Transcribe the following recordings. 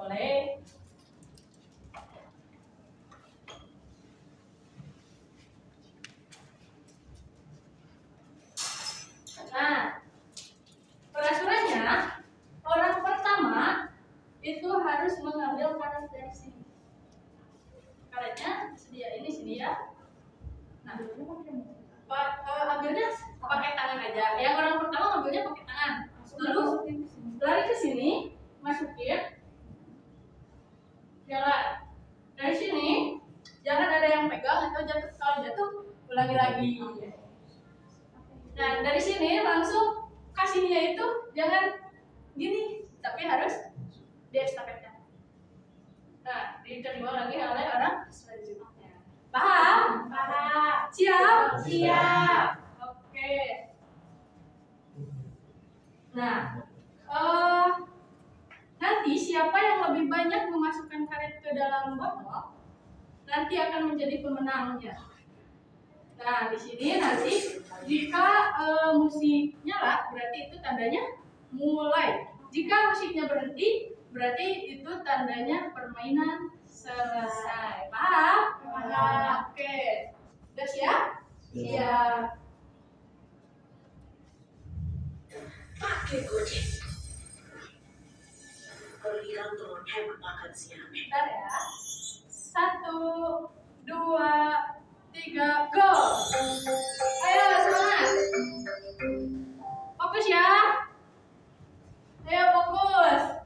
Boleh. Nah, peraturannya orang pertama itu harus mengambil karet dari sini. Karetnya sedia. Nah, ambilnya pakai tangan aja. Yang orang pertama ambilnya pakai tangan. Lalu lari ke sini, masukin, jalan. Dari sini jangan ada yang pegang atau jatuh. Kalau jatuh, ulangi lagi. Nah, dari sini langsung kasihnya itu jangan gini, tapi harus diestafetkan. Nah, diterima lagi oleh orang selanjutnya. Paham? Paham. Siap? Siap. Oke. Nah, nanti siapa yang lebih banyak memasukkan karet ke dalam botol, nanti akan menjadi pemenangnya. Nah, di sini nanti jika musik nyala, berarti itu tandanya mulai. Jika musiknya berhenti, berarti itu tandanya permainan selesai. Paham? Paham. Oke. Sudah siap? Siap. Pakai Gojek. Perlihan turun hemat makan siang. Bentar ya. 1, 2, 3, go! Ayo semangat. Fokus ya. Ayo fokus.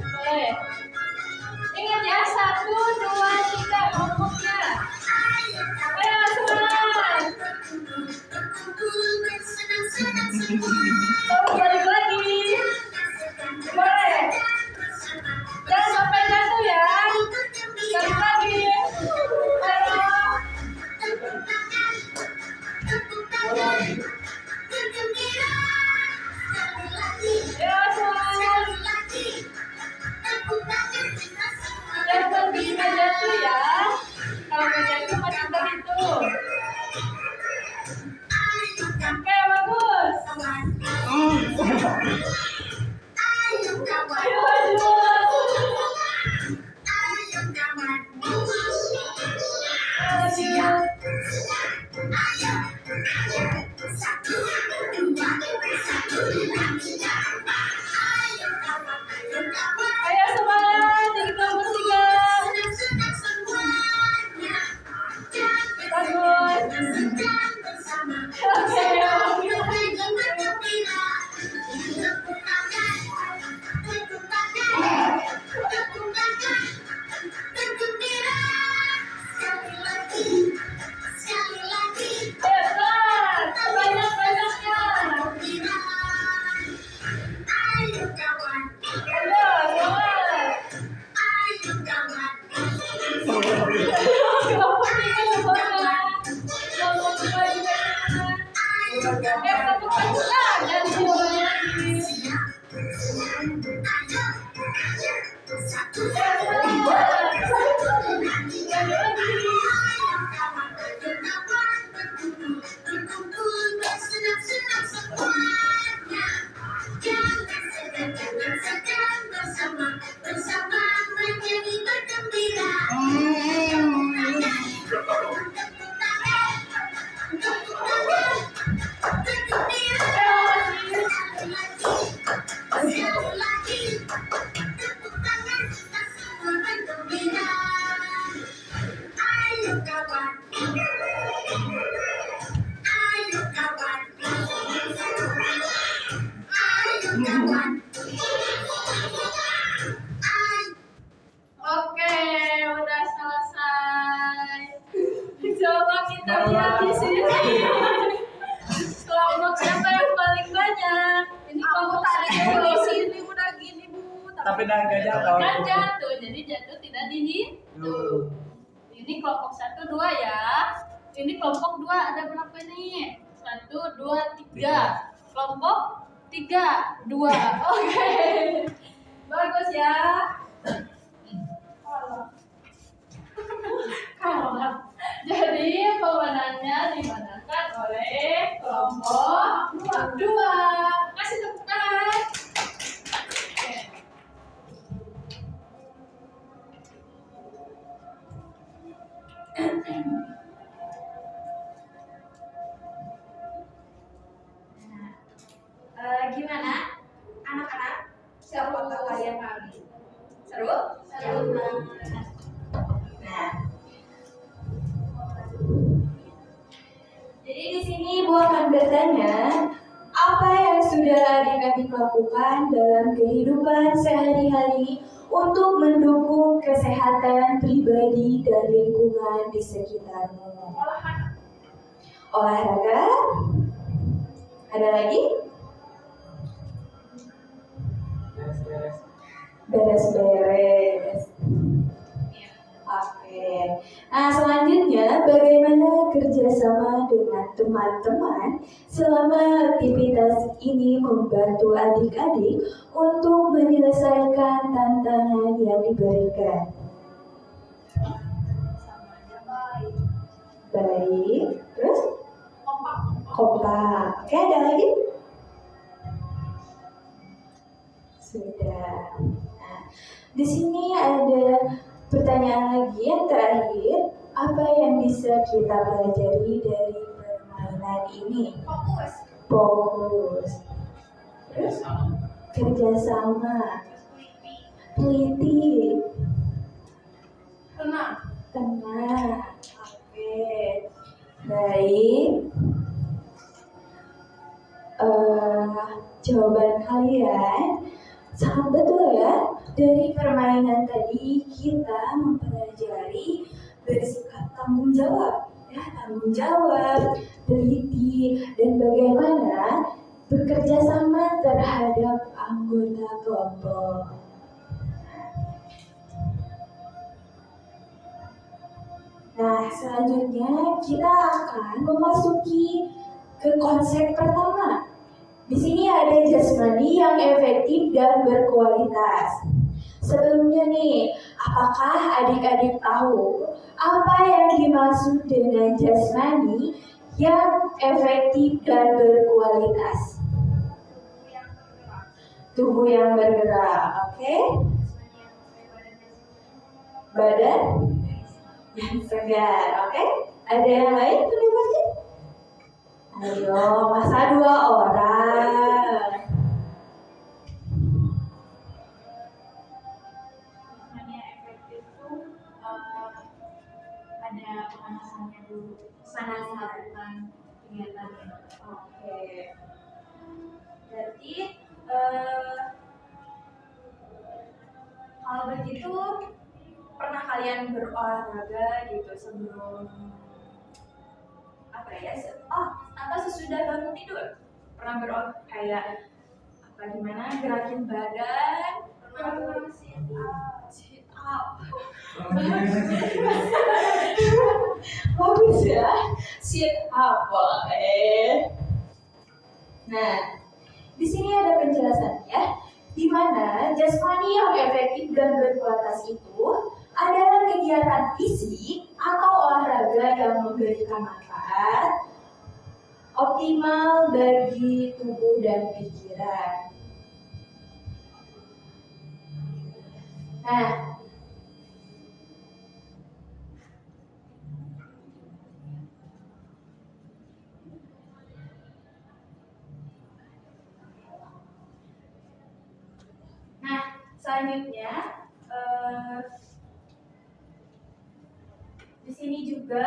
Boleh. Ingat ya, 1, 2, 3 kelompoknya. Ayo semangat. Balik lagi. Boleh. Jangan sampai jatuh ya. Balik lagi. Ayo. Ayo semangat. Jangan sampai jatuh ya. Kalau nggak jatuh masih terhitung. Oke, bagus. Ayo maju. Siap. Ayo semangat, jadi kelompok 3. Bagus. Oke. Hebat, banyak-banyaknya. Ayo, semangat. Kelompok 3 semangat. Kelompok 2 juga semangat. Tepuk tangan dan diulangi lagi. Oke, udah selesai. Coba kita lihat di sini. Kelompok siapa yang paling banyak? Ini kelompok tadi saya. di sini udah gini Bu, Tapi dah nggak jatuh. Kan jatuh, jadi jatuh tidak dihitung. Ini kelompok 1, 2 ya. Ini kelompok 2 ada berapa nih? 1, 2, 3. Kelompok 3, 2. Oke. Bagus ya. Kalah. Jadi pemenangnya dimenangkan oleh kelompok 2. Jadi di sini Ibu akan bertanya, apa yang sudah adik-adik lakukan dalam kehidupan sehari-hari untuk mendukung kesehatan pribadi dan lingkungan di sekitarmu? Olahraga? Ada lagi? Beres-beres. Oke. Nah, selanjutnya bagaimana kerjasama dengan teman-teman selama aktivitas ini membantu adik-adik untuk menyelesaikan tantangan yang diberikan? Baik. Terus? Kompak. Oke, ada lagi? Sudah. Nah, di sini ada pertanyaan lagi yang terakhir, apa yang bisa kita pelajari dari permainan ini? Fokus. Terus? Kerjasama. Teliti. Tenang. Oke. Baik. Jawaban kalian sangat betul ya. Dari permainan tadi kita mempelajari bersikap tanggung jawab, teliti, dan bagaimana bekerja sama terhadap anggota kelompok. Nah, selanjutnya kita akan memasuki ke konsep pertama. Di sini ada jasmani yang efektif dan berkualitas. Sebelumnya nih, apakah adik-adik tahu apa yang dimaksud dengan jasmani yang efektif dan berkualitas? Tubuh yang bergerak, oke? Badan yang segar, oke? Ada yang lain pendapatnya? Ayo, masa 2 orang? Efektif itu ada pemanasannya dulu, melakukan kegiatannya. Oke. Berarti kalau begitu pernah kalian berolahraga gitu sebelum atau sesudah bangun tidur? Pernah berolahraga kayak gimana gerakin badan? Pernah sit up. Bagus ya, sit up boleh. Nah, di sini ada penjelasan ya, di mana jasmani yang efektif dan berkualitas itu adalah kegiatan fisik atau olahraga yang memberikan manfaat optimal bagi tubuh dan pikiran. Nah, selanjutnya di sini juga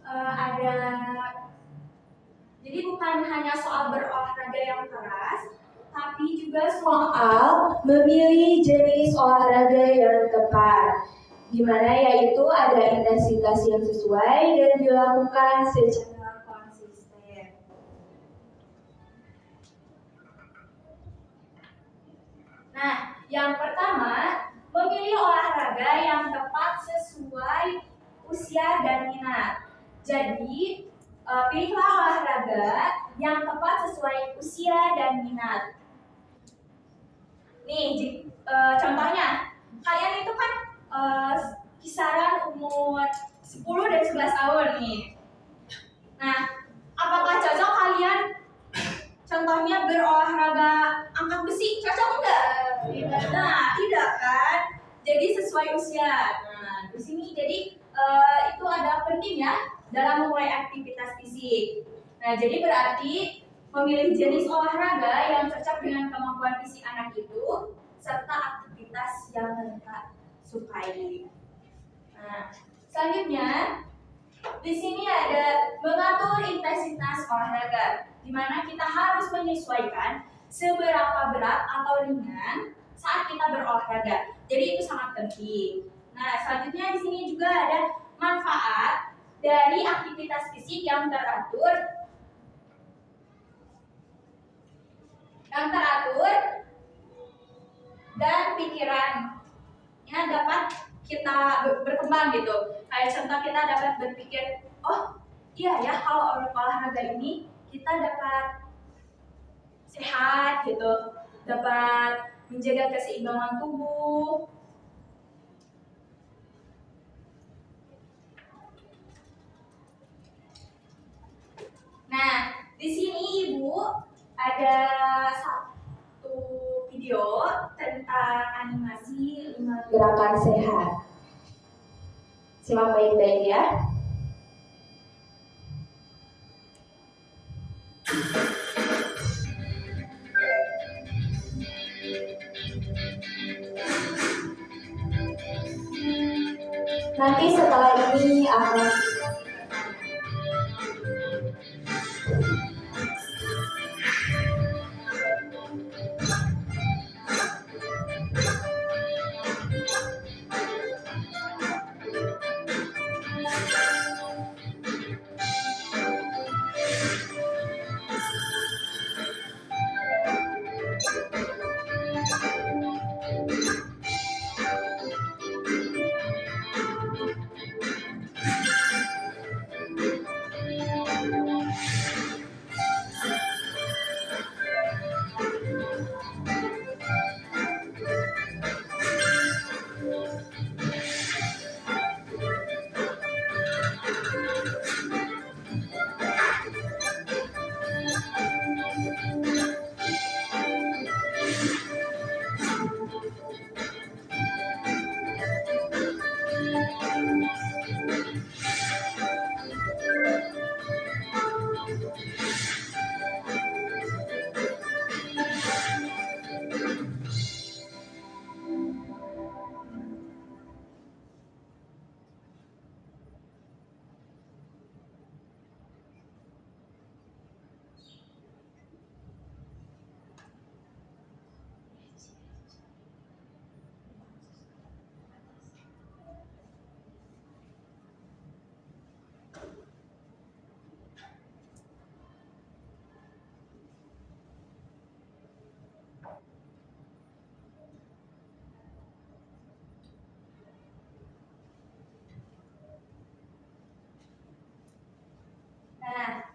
ada, jadi bukan hanya soal berolahraga yang keras, tapi juga soal memilih jenis olahraga yang tepat, di mana yaitu ada intensitas yang sesuai dan dilakukan secara konsisten. Nah, yang pertama, memilih olahraga yang tepat sesuai usia dan minat. Jadi, pilihlah olahraga yang tepat sesuai usia dan minat. Nih, contohnya, kalian itu kan kisaran umur 10 dan 11 tahun nih. Nah, apakah cocok kalian contohnya berolahraga angkat besi? Cocok enggak? Nah, tidak kan? Jadi sesuai usia. Nah, di sini jadi itu ada penting ya dalam memulai aktivitas fisik. Nah, jadi berarti memilih jenis olahraga yang cocok dengan kemampuan fisik anak itu serta aktivitas yang mereka sukai. Nah, selanjutnya Di sini ada mengatur intensitas olahraga, di mana kita harus menyesuaikan seberapa berat atau ringan saat kita berolahraga. Jadi itu sangat penting. Nah, selanjutnya di sini juga ada manfaat dari aktivitas fisik yang teratur, dan pikirannya dapat kita berkembang gitu. Kayak contoh kita dapat berpikir, oh iya ya kalau olahraga ini kita dapat sehat gitu, dapat menjaga keseimbangan tubuh. Nah, di sini Ibu ada satu video tentang animasi 5 gerakan sehat. Simak baik-baik ya. Nanti setelah ini akan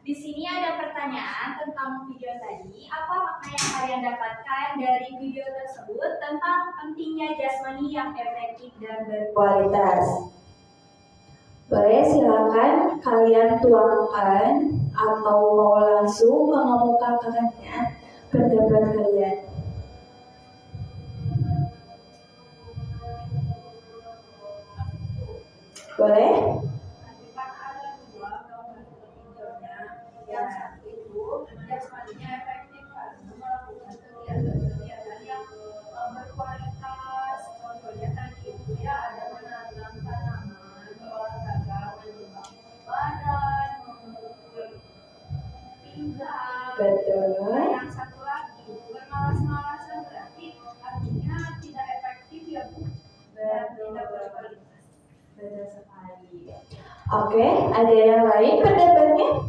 di sini ada pertanyaan tentang video tadi. Apa makna yang kalian dapatkan dari video tersebut tentang pentingnya jasmani yang efektif dan berkualitas? Boleh silakan kalian tuangkan atau mau langsung mengemukakannya pendapat kalian. Boleh? Yang satu itu jasmaninya efektif karena melakukan kegiatan-kegiatan yang berkualitas. Contohnya tadi itu ya ada menanam tanaman, olahraga, menyumbang badan, mengukur pinggang. Betul. Yang satu lagi bermalas-malasan berarti artinya tidak efektif ya Bu, dan tidak berkualitas. Betul sekali. Oke, ada yang lain pendapatnya?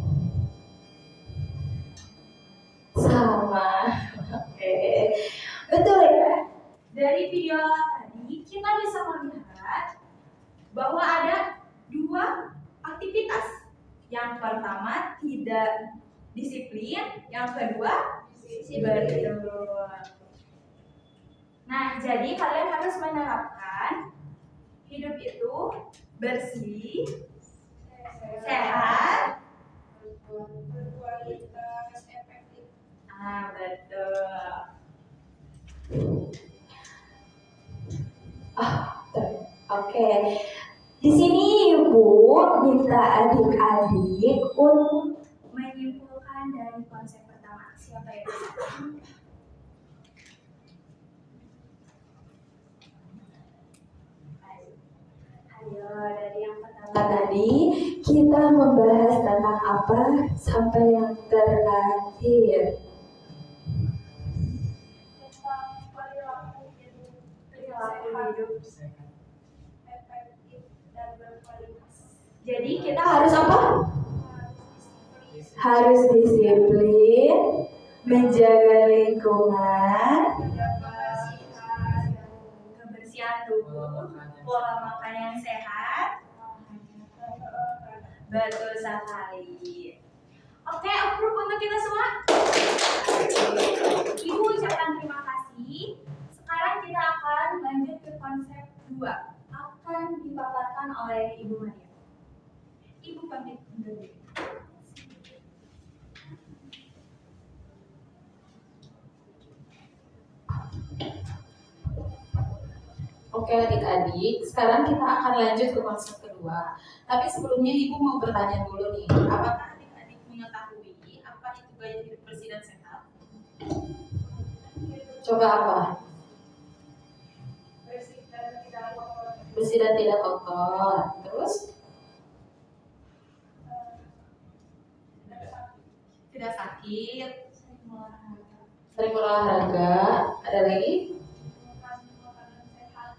Sama. Oke. Betul ya. Dari video tadi kita bisa melihat bahwa ada 2 aktivitas. Yang pertama tidak disiplin, yang kedua disiplin. Nah, jadi kalian harus menerapkan hidup itu bersih, sehat, Berkualitas, efektif. betul. Oke. Di sini Ibu minta adik-adik untuk menyimpulkan dari konsep pertama. Siapa yang bisa? Ayo, dari yang pertama Tadi kita membahas tentang apa sampai yang terakhir? Perilaku hidup efektif dan berkualitas. Jadi kita harus apa? Harus disiplin, menjaga lingkungan, Kebersihan tubuh, pola makan yang sehat. Betul sekali. Oke, approve untuk kita semua. Ibu ucapkan terima kasih. Sekarang kita akan lanjut ke konsep 2. Akan dipaparkan oleh Ibu Maria. Ibu pamit undur diri. Oke adik-adik, sekarang kita akan lanjut ke konsep kedua. Tapi sebelumnya Ibu mau bertanya dulu nih, apakah adik-adik mengetahui apa itu gaya hidup bersih dan sehat? Coba apa? Bersih dan tidak kotor. Terus? Tidak sakit. Sering olahraga. Ada lagi?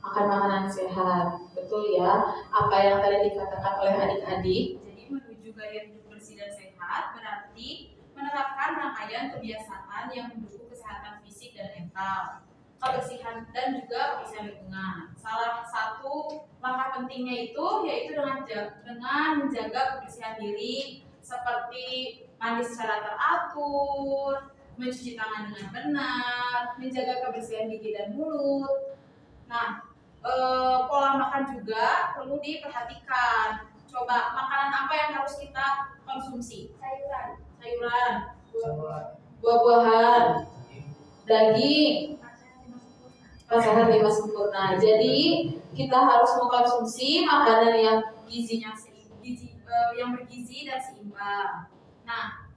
Makan makanan sehat, betul ya. Apa yang tadi dikatakan oleh adik-adik. Jadi menuju gaya hidup bersih dan sehat berarti menerapkan rangkaian kebiasaan yang mendukung kesehatan fisik dan mental, kebersihan dan juga kebersihan lingkungan. Salah satu langkah pentingnya itu yaitu dengan menjaga kebersihan diri seperti mandi secara teratur, mencuci tangan dengan benar, menjaga kebersihan gigi dan mulut. Nah, pola makan juga perlu diperhatikan. Coba makanan apa yang harus kita konsumsi? Sayuran, buah-buahan, daging, sehat lima sempurna. Jadi kita harus mengkonsumsi makanan yang yang bergizi dan seimbang. Nah,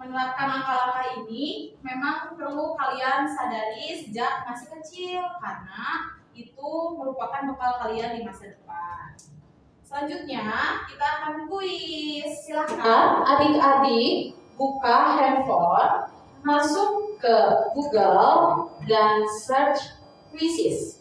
menerapkan langkah-langkah ini memang perlu kalian sadari sejak masih kecil karena itu merupakan bekal kalian di masa depan. Selanjutnya kita akan kuis. Silakan adik-adik buka handphone, masuk ke Google dan search quizzes.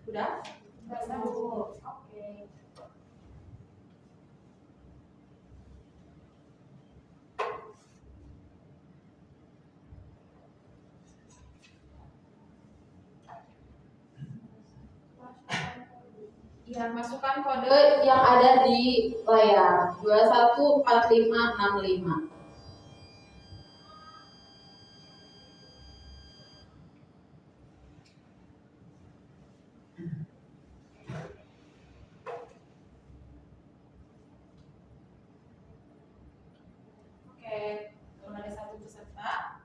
Udah? Oke. Ya, masukkan kode yang ada di layar 214565. Oke, belum ada satu peserta.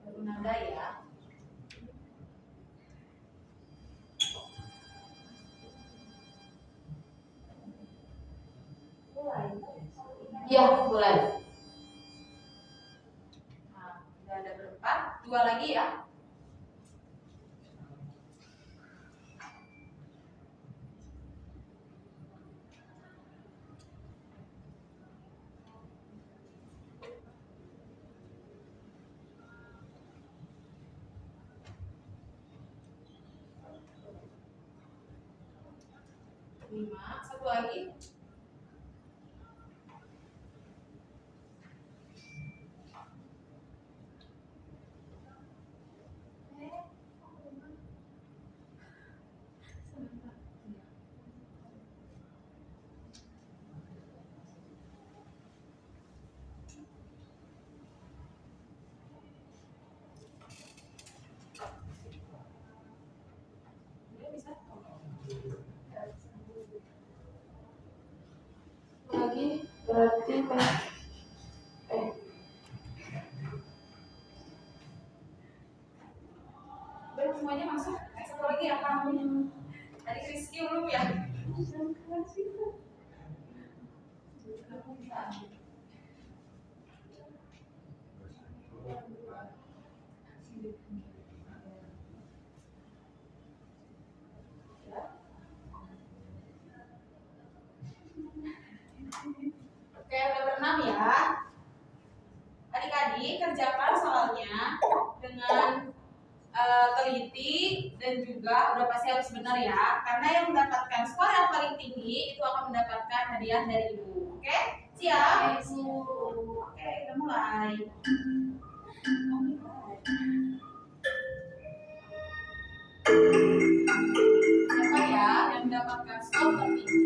Baru nada ya. Ya, mulai. Nah, udah ada berempat, 2 lagi ya. Lima, satu lagi. Lagi berarti Oke, udah berenam ya. Adik-adik kerjakan soalnya dengan teliti dan juga udah pasti harus benar ya. Karena yang mendapatkan skor yang paling tinggi itu akan mendapatkan hadiah dari ibu. Oke? Siap? Oke, kita mulai. Siapa ya yang mendapatkan skor tertinggi?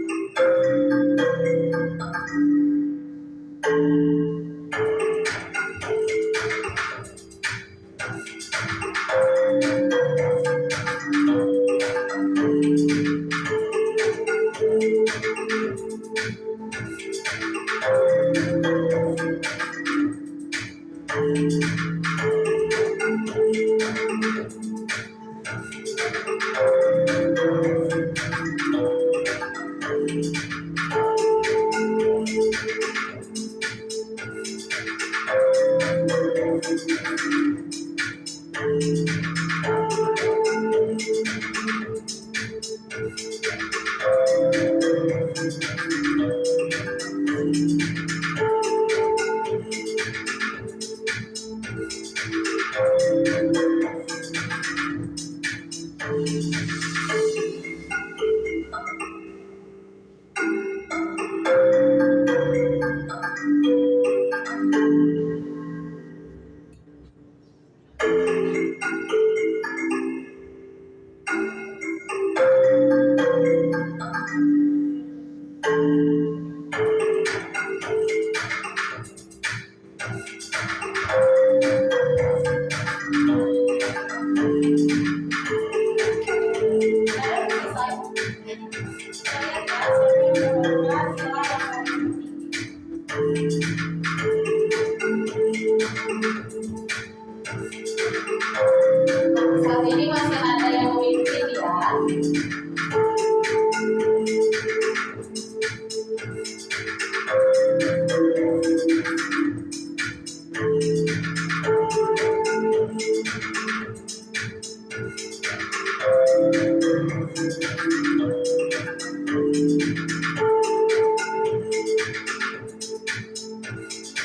Saat ini masih ada yang memimpin ya.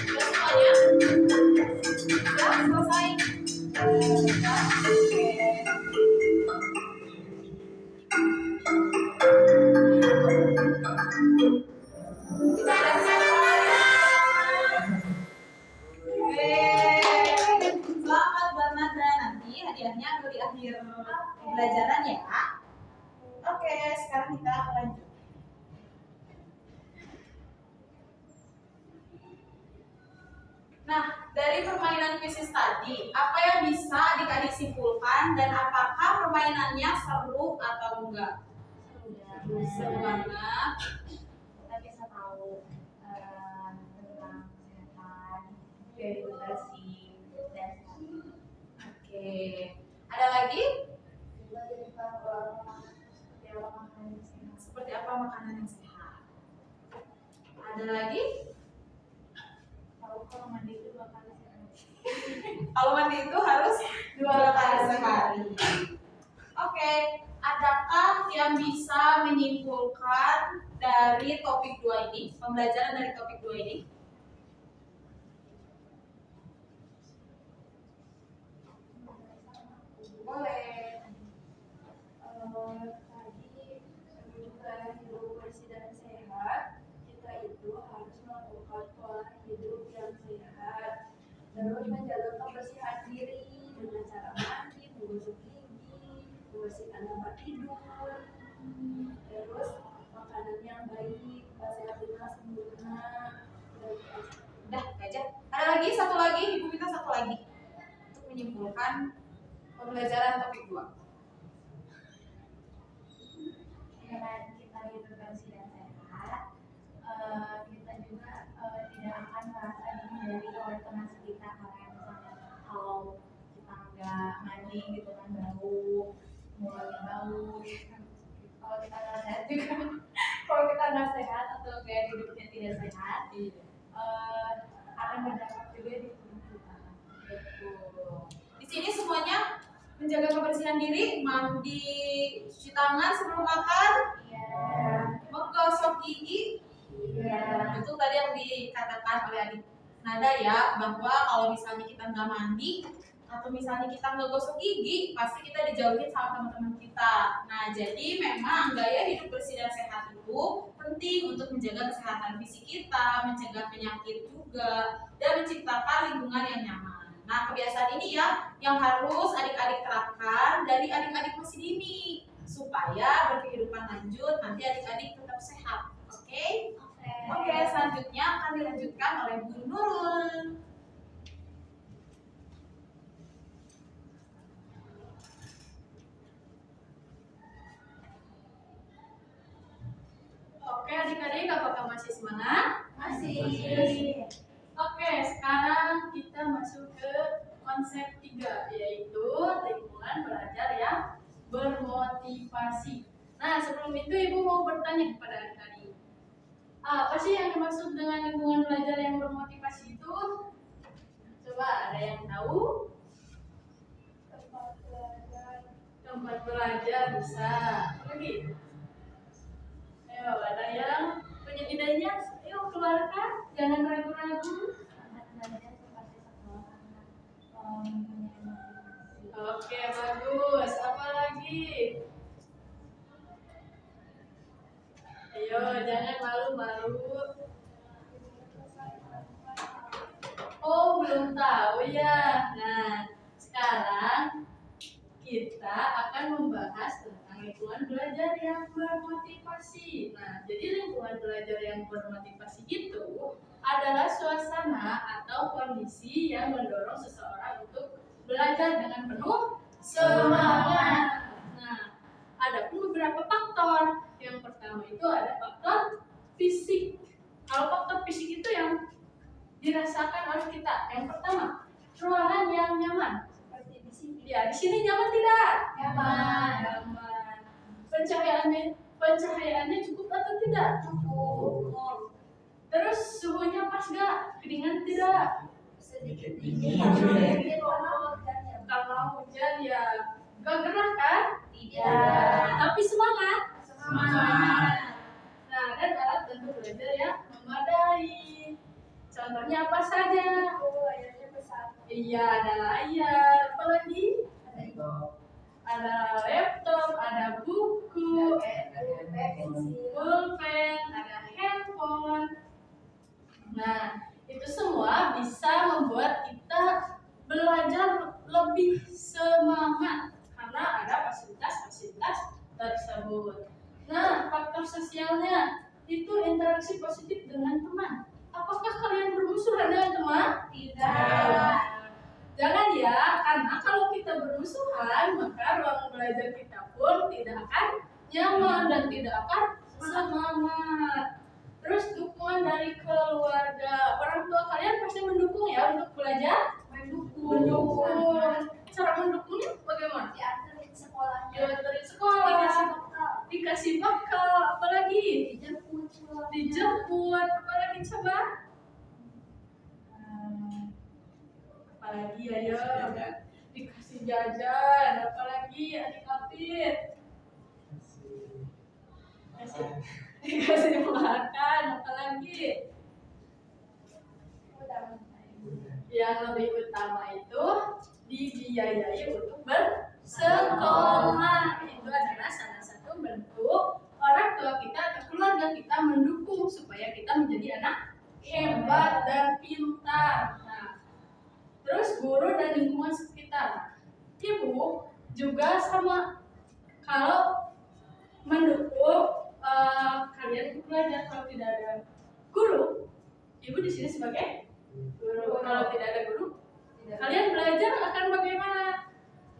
Sudah semuanya? Sudah selesai? Sudah? Oke. Selamat buat Nadra, nanti hadiahnya ada di akhir pembelajaran ya. Oke, sekarang kita lanjut. Nah, dari permainan kuisis tadi, apa yang bisa adik-adik simpulkan dan apakah permainannya seru atau enggak? Seru banget. Kita bisa tahu tentang kesehatan, edukasi, dan Oke. Ada lagi? Seperti apa makanan yang sehat? Ada lagi? kalau mandi itu 2 kali sehari. Kalau mandi itu harus 2 kali sehari. Oke, adakah yang bisa menyimpulkan dari topik 2 ini, pembelajaran dari topik 2 ini? Boleh. Tadi juga hidup bersih dan sehat, kita itu harus melakukan pola hidup yang sehat, terus menjaga kebersihan diri dengan cara mandi, menggosok gigi, membersihkan tempat tidur, terus makanan yang baik, sehat sempurna, dan Udah, aja. Ada lagi, satu lagi, Ibu minta satu lagi untuk menyimpulkan pembelajaran topik 2. Dengan kita hidup bersih dan sehat, kita juga tidak akan merasa dihindari oleh teman sekitar. Kayak misalnya kalau kita nggak mandi gitu kan bau, mulutnya bau. Kalau kita nggak sehat juga sehat akan berdampak juga di tubuh kita. Betul. Di sini semuanya menjaga kebersihan diri, mandi, cuci tangan sebelum makan, menggosok gigi. Betul tadi yang dikatakan oleh adik Nada ya, bahwa kalau misalnya kita nggak mandi atau misalnya kita nggak gosok gigi, pasti kita dijauhin sama teman-teman kita. Nah, jadi memang gaya hidup bersih dan sehat itu penting untuk menjaga kesehatan fisik kita, mencegah penyakit juga, dan menciptakan lingkungan yang nyaman. Nah, kebiasaan ini ya yang harus adik-adik terapkan dari adik-adik masih dini supaya berkehidupan lanjut nanti adik-adik tetap sehat. Oke? Oke, selanjutnya akan dilanjutkan oleh Bu Nurul. Oke adik-adik, apakah masih semangat? Masih. Oke, sekarang kita masuk ke konsep 3, yaitu lingkungan belajar yang bermotivasi. Nah, sebelum itu Ibu mau bertanya kepada adik-adik. Apa sih yang dimaksud dengan lingkungan belajar yang bermotivasi itu? Coba ada yang tahu? Tempat belajar bisa. Lagi? Ayo, ada yang punya idenya? Ayo keluarkan, jangan ragu-ragu. Oke, bagus. Apa lagi? Ayo, jangan malu-malu. Oh, belum tahu ya. Nah, sekarang kita akan membahas tentang lingkungan belajar yang bermotivasi. Nah, jadi lingkungan belajar yang bermotivasi itu adalah suasana atau kondisi yang mendorong seseorang untuk belajar dengan penuh semangat. Nah, ada pun beberapa faktor. Yang pertama itu ada faktor fisik. Kalau faktor fisik itu yang dirasakan oleh kita. Yang pertama, ruangan yang nyaman. Seperti di sini. Ya, di sini nyaman tidak? Nyaman. Pencahayaannya cukup atau tidak? Cukup. Terus suhunya pas gak? Kedinginan tidak? Sedikit dingin. Kalau hujan ya gak gerah kan? Tidak. Tapi semangat. Semangat. Nah, dan alat bantu belajar yang memadai. Contohnya apa saja? Layarnya besar. Iya, ada layar. Apa lagi? Ada Ada laptop, ada buku, pensil. pulpen, ada handphone. Nah, itu semua bisa membuat kita belajar lebih semangat karena ada fasilitas-fasilitas tersebut. Nah, faktor sosialnya itu interaksi positif dengan teman. Apakah kalian bermusuhan dengan teman? Tidak. Jangan ya, karena kalau kita bermusuhan, maka ruang belajar kita pun tidak akan nyaman dan tidak akan semangat. Terus dukungan dari keluarga, orang tua kalian pasti mendukung ya untuk belajar? Mendukung. Cara mendukungnya bagaimana? Diantarin sekolahnya. Diantarin sekolah, dikasih bekal, apalagi? Dijemput, apalagi coba? Apalagi ayo, dikasih jajan, apalagi adik Apit? Dikasih makan, apalagi? Yang lebih utama itu dibiayai untuk bersekolah. Itu adalah salah satu bentuk orang tua kita atau keluarga kita mendukung supaya kita menjadi anak hebat dan pintar. Nah, terus guru dan lingkungan sekitar. Ibu juga sama, kalau mendukung kalian untuk belajar. Kalau tidak ada guru, ibu di sini sebagai guru. Kalau tidak ada guru, kalian belajar akan bagaimana?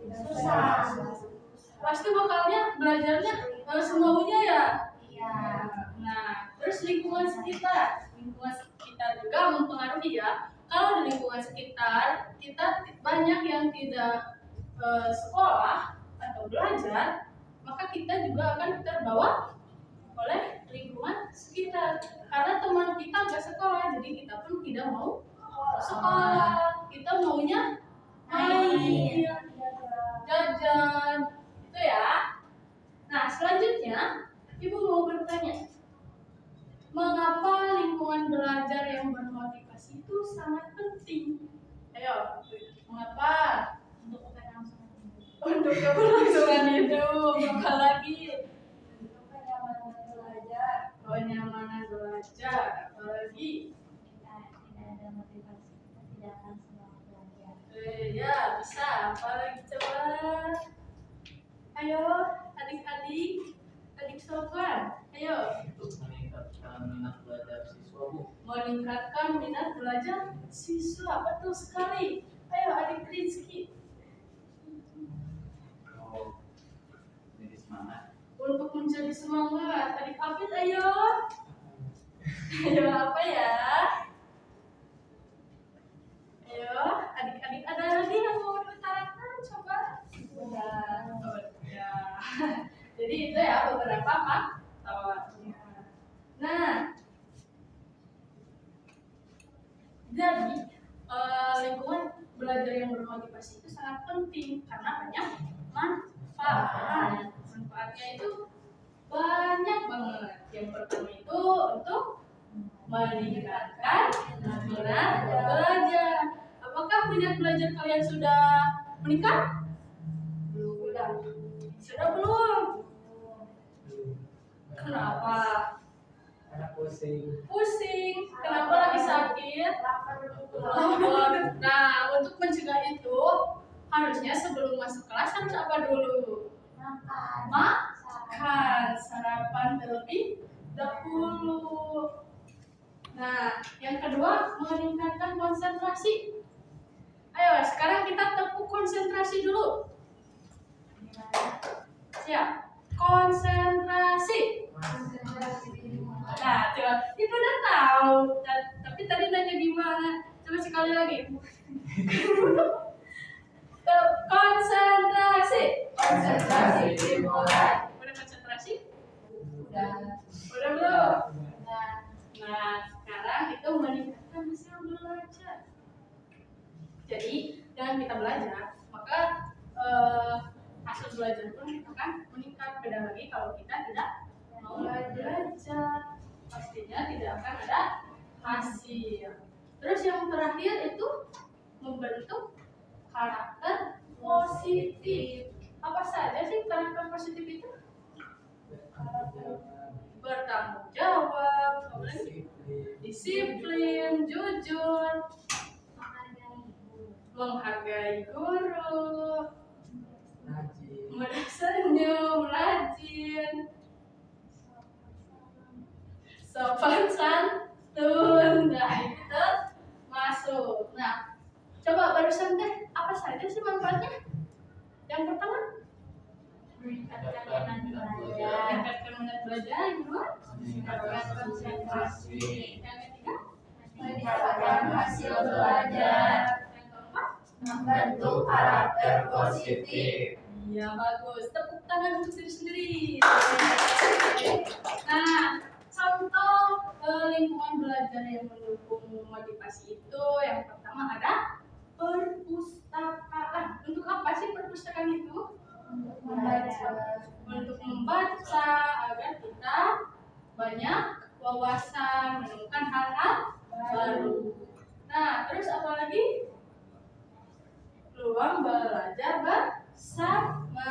Susah. Pasti bakalnya belajarnya semaunya ya. Iya. Nah, terus lingkungan sekitar juga mempengaruhi ya. Kalau di lingkungan sekitar kita banyak yang tidak sekolah atau belajar, maka kita juga akan terbawa oleh lingkungan sekitar. Karena teman teman kita nggak sekolah, jadi kita pun tidak mau sekolah. Kita maunya main, jajan, itu ya. Nah, selanjutnya Ibu mau bertanya, mengapa lingkungan belajar yang bermotivasi itu sangat penting? Ayo, mengapa? Untuk keberlangsungan hidup. Untuk keberlangsungan hidup, apa lagi? Untuk kenyamanan belajar. Kenyamanan belajar, apa lagi? Kita tidak ada motivasi, kita tidak akan semangat belajar. Ya, bisa. Apa lagi coba? Ayo, adik-adik, adik Sofwan, ayo. Untuk meningkatkan minat belajar siswa, Bu. Meningkatkan minat belajar siswa, betul sekali. Ayo, adik Rizky. Oh, jadi semangat. Untuk menjadi semangat, adik Afid, ayo. Ayo, apa ya? Ayo, adik-adik ada lagi yang mau diutarakan? Coba. Oh, ya. Jadi itu ya beberapa faktornya. Nah, jadi lingkungan belajar yang bermotivasi itu sangat penting karena banyak manfaat. Manfaatnya itu banyak banget. Yang pertama itu untuk meningkatkan minat belajar. Apakah minat belajar kalian sudah meningkat? Sudah belum? Kenapa? Karena pusing. Pusing. Kenapa lagi sakit? Lapar. Nah, untuk mencegah itu harusnya sebelum masuk kelas harus apa dulu? Makan. Sarapan terlebih dahulu. Nah, yang kedua meningkatkan konsentrasi. Ayo, sekarang kita tepuk konsentrasi dulu. Siap. Konsentrasi. Nah, coba Ibu udah tahu. Tapi tadi nanya gimana? Coba sekali lagi. Konsentrasi. Konsentrasi dimulai. Udah konsentrasi? Udah. Udah belum? Nah, sekarang itu meningkatkan hasil belajar. Jadi, dengan kita belajar, maka hasil belajar pun akan meningkat. Beda lagi kalau kita tidak mau belajar, pastinya tidak akan ada hasil. Terus yang terakhir itu membentuk karakter positif. Apa saja sih karakter positif itu? Bertanggung jawab, disiplin, jujur, menghargai guru, mudah senyum, rajin, sopan santun. Nah, itu masuk. Nah, coba barusan deh, apa saja sih manfaatnya? Yang pertama, Meningkatkan minat belajar. meningkatkan minat belajar. Yang kedua, Meningkatkan konsentrasi. yang ketiga, Meningkatkan hasil belajar. yang keempat, Membentuk karakter positif. iya bagus. Tepuk tangan untuk diri sendiri. Nah, contoh lingkungan belajar yang mendukung motivasi itu yang pertama ada perpustakaan. Untuk apa sih perpustakaan itu? Untuk membaca agar kita banyak wawasan, menemukan hal-hal baru. Nah, terus apa lagi? Ruang belajar bersama.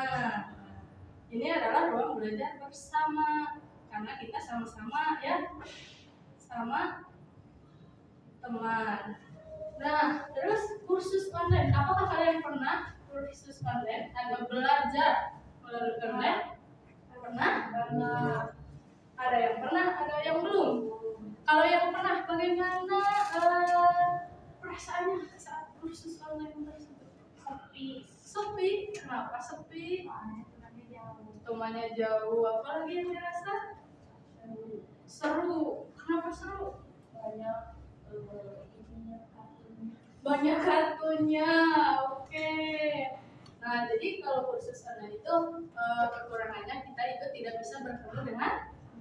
Ini adalah ruang belajar bersama karena kita sama-sama ya, sama teman. Nah, terus kursus online. Apakah kalian pernah kursus online atau belajar melalui online? Pernah? Ada yang pernah, ada yang belum. Kalau yang pernah, bagaimana perasaannya saat kursus online tersebut? Sepi. Kenapa sepi? Temannya jauh. Apalagi yang dirasa? Seru. Kenapa seru? Banyak kartunya. Oke. Nah, jadi kalau kursus online itu kekurangannya kita itu tidak bisa bertemu dengan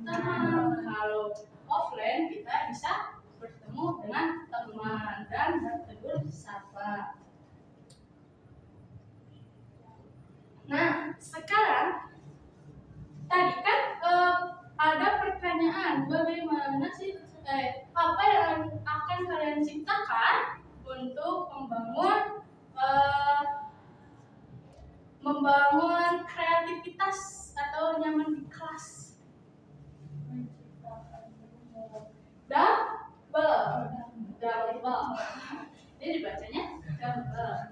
teman. Kalau offline kita bisa bagaimana sih apa yang akan kalian ciptakan untuk membangun kreativitas atau nyaman di kelas? Double. Ini dibacanya double.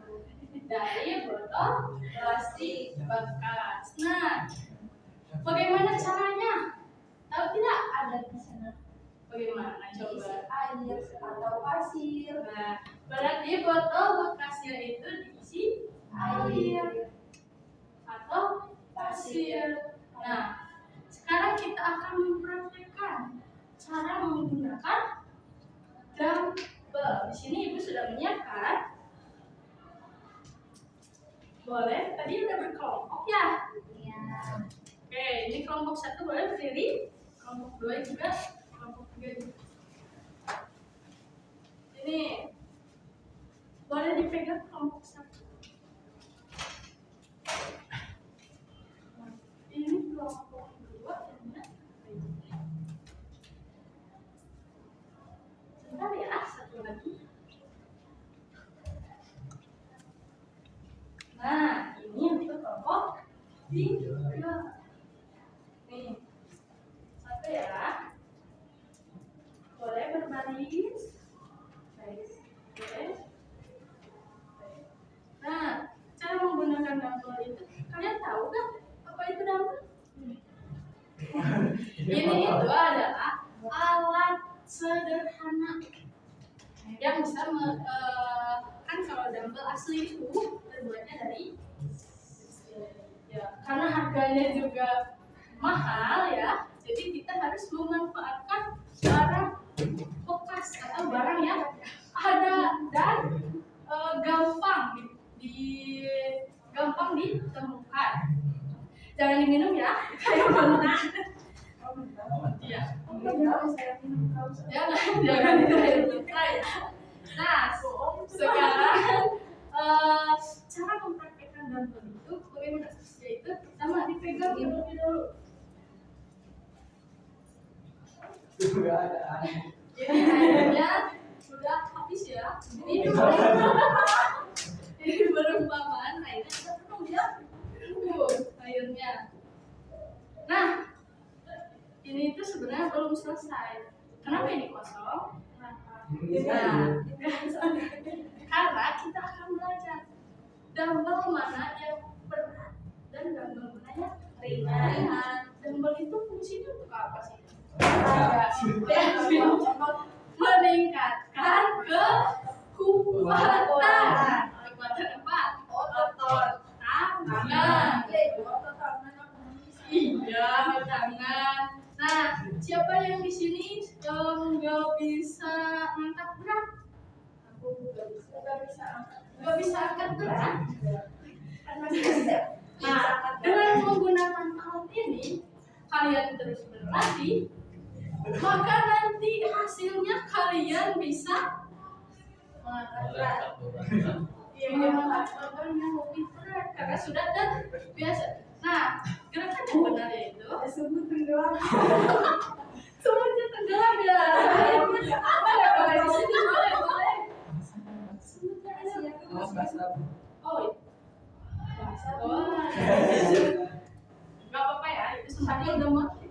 Dari botol plastik bekas. Nah, bagaimana caranya? Tahu tidak? Ada di sana. Bagaimana? Coba. Air atau pasir. Nah, berarti botol bekasnya itu diisi air atau pasir. Nah, sekarang kita akan mempraktikkan cara menggunakan dumbbell. Di sini Ibu sudah menyiapkan. Boleh? Tadi udah berkelompok ya? Iya. Oke, ini kelompok 1 boleh berdiri. Kelompok 2 juga. Kelompok 3 juga. Ini boleh dipegang kelompok 1. Ini kelompok 2 ya. Sebentar ya, satu lagi. Nah, ini untuk kelompok 3. Nih, satu ya. Boleh berbaris. Baik. Nah, cara menggunakan dumbbell itu, kalian tahu kan apa itu dumbbell? Ini itu adalah alat sederhana yang bisa kan kalau dumbbell asli itu terbuatnya dari ya, karena harganya juga mahal ya, jadi kita harus memanfaatkan barang bekas atau barang yang ada dan gampang ditemukan. Jangan diminum ya, kayak mana? Iya. Jangan diminum ya. Nah, sekarang cara mempraktikkan dumbbell itu bagaimana? Yaitu pertama dipegang terlebih dahulu. Ini airnya sudah habis ya. Ini perumpamaan airnya sudah penuh ya. Airnya. Nah, ini itu sebenarnya belum selesai. Kenapa ini kosong? Nah, karena kita akan belajar dumbbell mana yang berat dan dumbbell mana yang ringan. Dumbbell itu fungsinya untuk apa sih? Meningkatkan kekuatan. Kekuatan apa? Otot tangan. Iya, tangan. Nah, siapa yang di sini nggak bisa angkat berat? Aku nggak bisa angkat berat. Nah, dengan menggunakan alat ini, kalian terus berlatih, maka nanti hasilnya kalian bisa mengangkat berat. Iya, mengangkat berat yang lebih berat karena sudah terbiasa. Nah, gerakan yang benar yaitu semut tenggelam. Semutnya tenggelam ya. Boleh di sini, boleh. Semutnya ada. Oh, nggak apa-apa ya, itu semutnya udah mati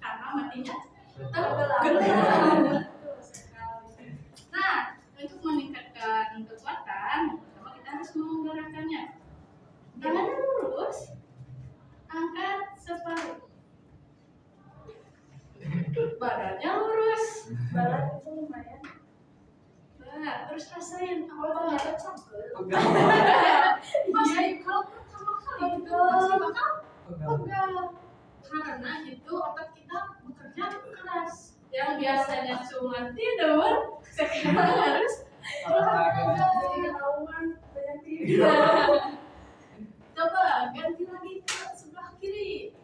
karena matinya tenggelam. Nah, untuk meningkatkan kekuatan, pertama kita harus menggerakkannya. Tangannya lurus, angkat separuh. Badannya lurus, badan itu lumayan. Nah, terus rasain awalnya capek. Masih kalau pertama kali itu masih bakal pegal. Karena itu otak kita bekerja keras. Yang biasanya cuma tidur, sekarang harus olahraga. Banyak tidur. Coba ganti lagi ke sebelah kiri,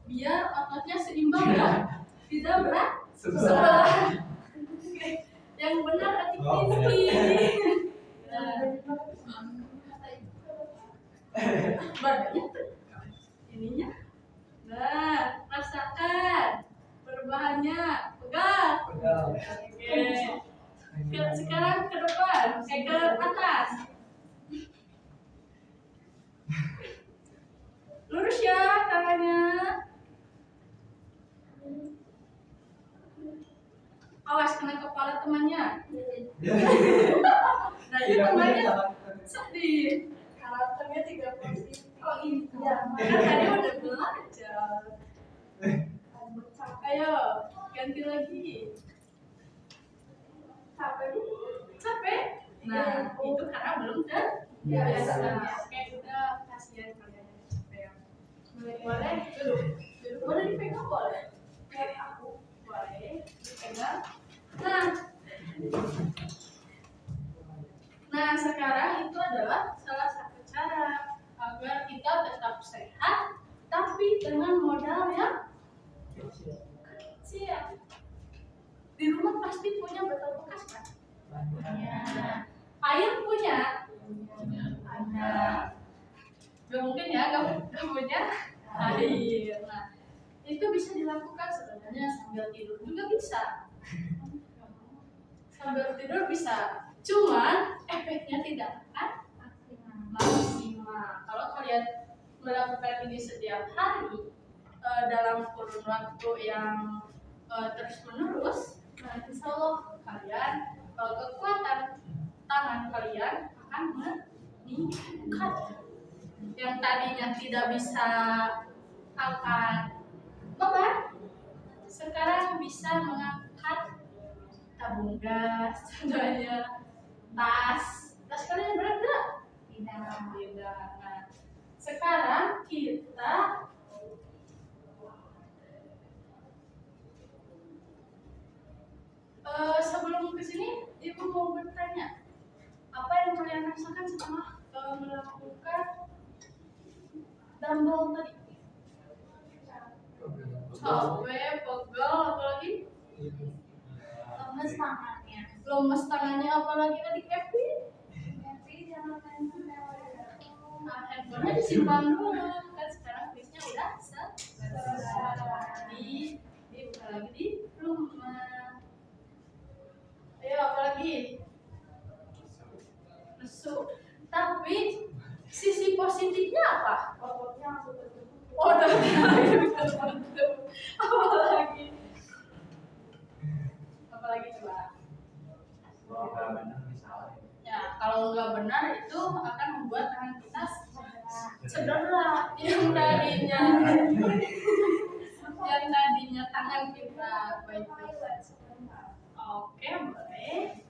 biar ototnya seimbang ya, tidak berat sebelah. Yang benar hati-hati. Badannya ininya. Nah, rasakan bolanya. Pegang. Pegang. Oke. Sekarang ke depan, ke atas. Lurus ya tangannya. Awas kena kepala temannya. Nah, itu temannya sedih. Karakternya 30. Oh iya, kan tadi udah belajar. Ayo, ganti lagi. Capek? Nah, itu karena belum terbiasa. Oke, udah kasihan kalian yang capek. Boleh duduk. Boleh dipegang boleh. Kayak aku boleh dipegang. Nah, sekarang itu adalah salah satu cara agar kita tetap sehat, tapi dengan modal yang kecil. Di rumah pasti punya botol bekas kan? Punya. Air punya? Ada. Gak mungkin ya, gak punya air. Nah, itu bisa dilakukan sebenarnya sambil tidur juga bisa. Sambil tidur bisa. Cuman efeknya tidak akan maksimal. Kalau kalian melakukan ini setiap hari dalam kurun waktu yang terus menerus, nah insya Allah kalian kekuatan tangan kalian akan meningkat. Yang tadinya tidak bisa angkat beban, sekarang bisa mengangkat tabung gas, contohnya tas kalian berat nggak? Tidak. Nah, sekarang kita sebelum kesini, ibu mau bertanya, apa yang kalian rasakan setelah melakukan dumbbell tadi? Capek, pegel, apalagi? Lemes tangannya, apalagi tadi Kevin? Nah, handphonenya disimpan dulu, kan sekarang kuisnya udah selesai. Dibuka lagi di rumah. Ayo, apalagi? Lesu. Tapi sisi positifnya apa? Ototnya langsung tertutup. Apalagi coba. Kalau benar misalnya. Ya, kalau nggak benar itu akan membuat tangan kita cedera. Yang tadinya tangan kita baik-baik. Oke, boleh.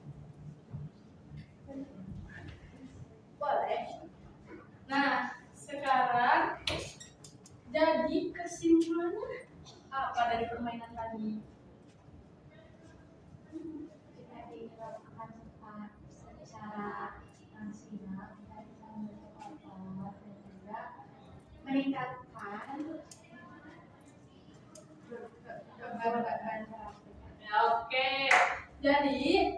Boleh. Nah, sekarang jadi kesimpulannya apa dari permainan tadi? Jika dilakukan secara maksimal, kita bisa membentuk otot dan juga meningkatkan kebebasan. Ya, oke. Jadi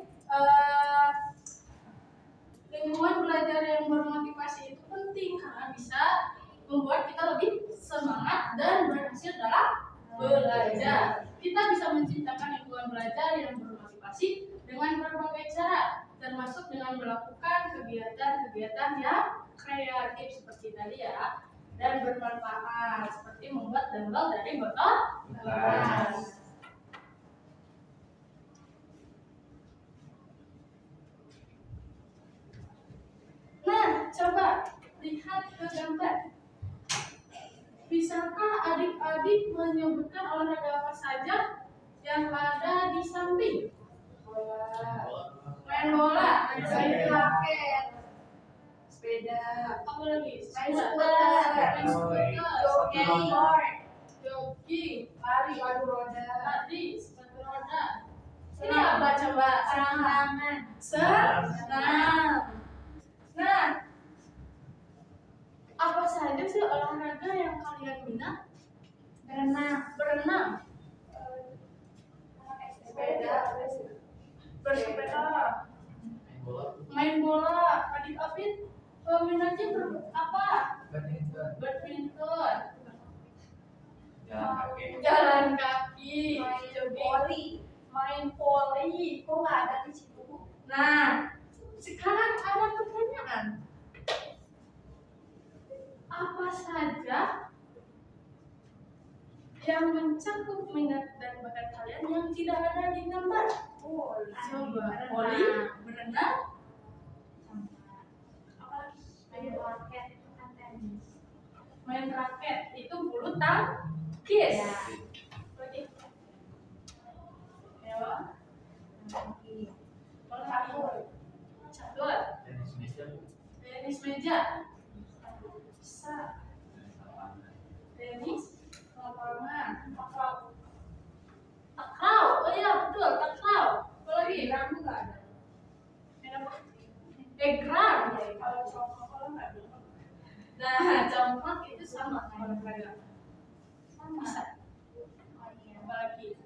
lingkungan belajar yang bermotivasi itu penting karena bisa membuat kita lebih semangat dan berhasil dalam belajar. Kita bisa menciptakan lingkungan belajar yang bermotivasi dengan berbagai cara, termasuk dengan melakukan kegiatan-kegiatan yang kreatif seperti tadi ya, dan bermanfaat seperti membuat dumbbell dari botol bekas. Nah, coba lihat ke gambar. Bisakah adik-adik menyebutkan olahraga apa saja yang ada di samping? Main bola, main raket, Sepeda, apa lagi? main Main skuter, jogging, lari, adu roda, tadi sepatu roda. Ini apa coba? Senam. Nah, apa saja sih olahraga yang kalian minat? Berenang, sepeda, bersepeda, Bola. main bola. Adik Afid minatnya apa? Badminton. Badminton, Jalan kaki. jalan kaki, jogging. main voli. Kok nggak ada di situ? Nah, sekarang ada pertanyaan. Apa saja yang mencakup minat dan bakat kalian yang tidak ada di gambar? Coba, voli, berenang, Main raket itu kan tenis. main raket, itu bulu tangkis. Lagi. Ya, catur, Tenis meja. tenis meja, bisa, tenis, lapangan, takraw, oh iya betul, takraw. Apa lagi? Ramu nggak ada. Main apa? Egrang. Kalau congklak kalau nggak ada. Nah, congklak itu sama olahraga. Sama. Bisa. Oh iya. Apa lagi?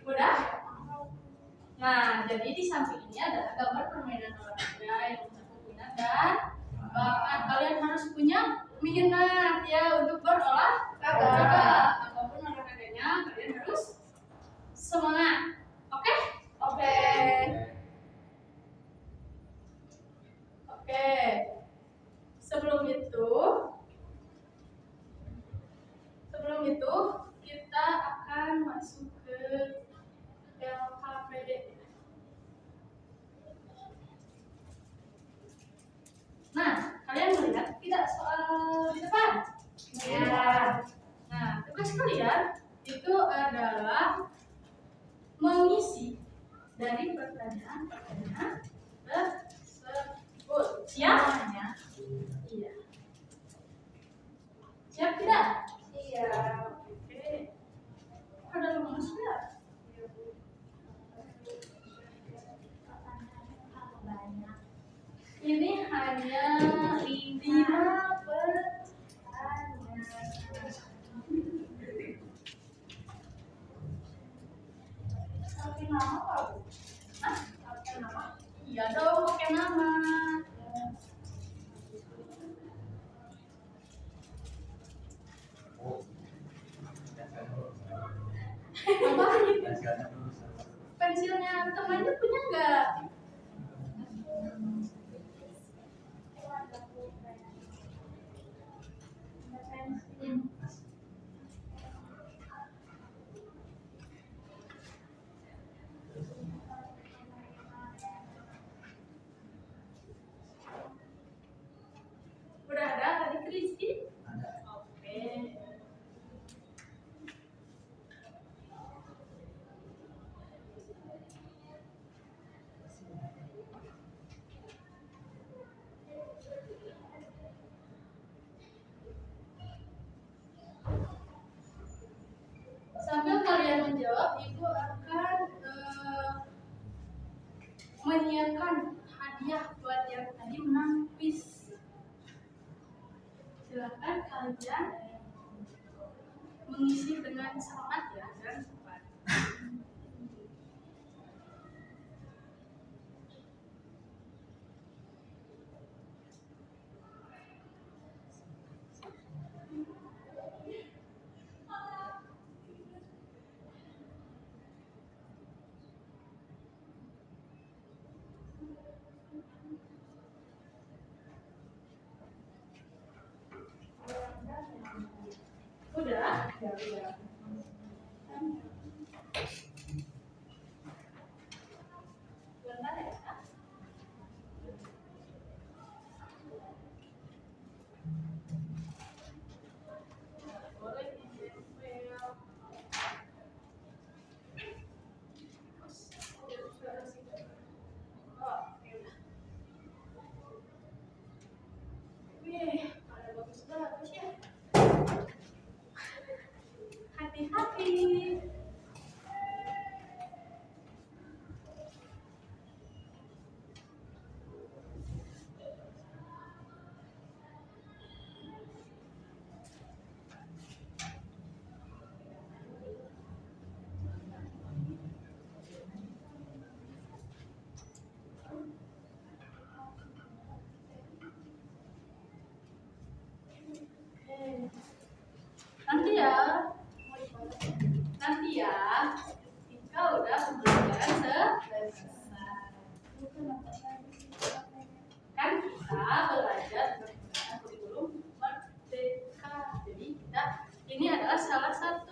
Udah? Nah, jadi di samping ini adalah gambar permainan olahraga yang mencakup minat dan bakat. Kalian harus punya minat ya untuk berolahraga. Apapun olahraganya, kalian harus semangat. Oke? Oke. Oke. Sebelum itu kita akan masuk ke LKPD. Nah, kalian melihat tidak soal di depan? Ya. Nah, tugas kalian itu adalah mengisi dari pertanyaan-pertanyaan tersebut. Siap? Iya. Siap tidak? Iya. Oke. Ada rumus ya? Ini hanya 5 pertanyaan. Tapi nama apa? Hah? Pakai nama? Iya dong, pakai nama. Apa gitu? Pensilnya temannya punya nggak? Udah ada tadi Kristi? Oke. Sambil kalian menjawab, Ibu akan menyiapkan hadiah buat yang tadi menang quiz. Silakan kalian mengisi dengan semangat ya dan cepat. Udah? Ya, udah. ketika udah pembelajaran selesai. Kan kita belajar berdasarkan kurikulum merdeka. Jadi kita ini adalah salah satu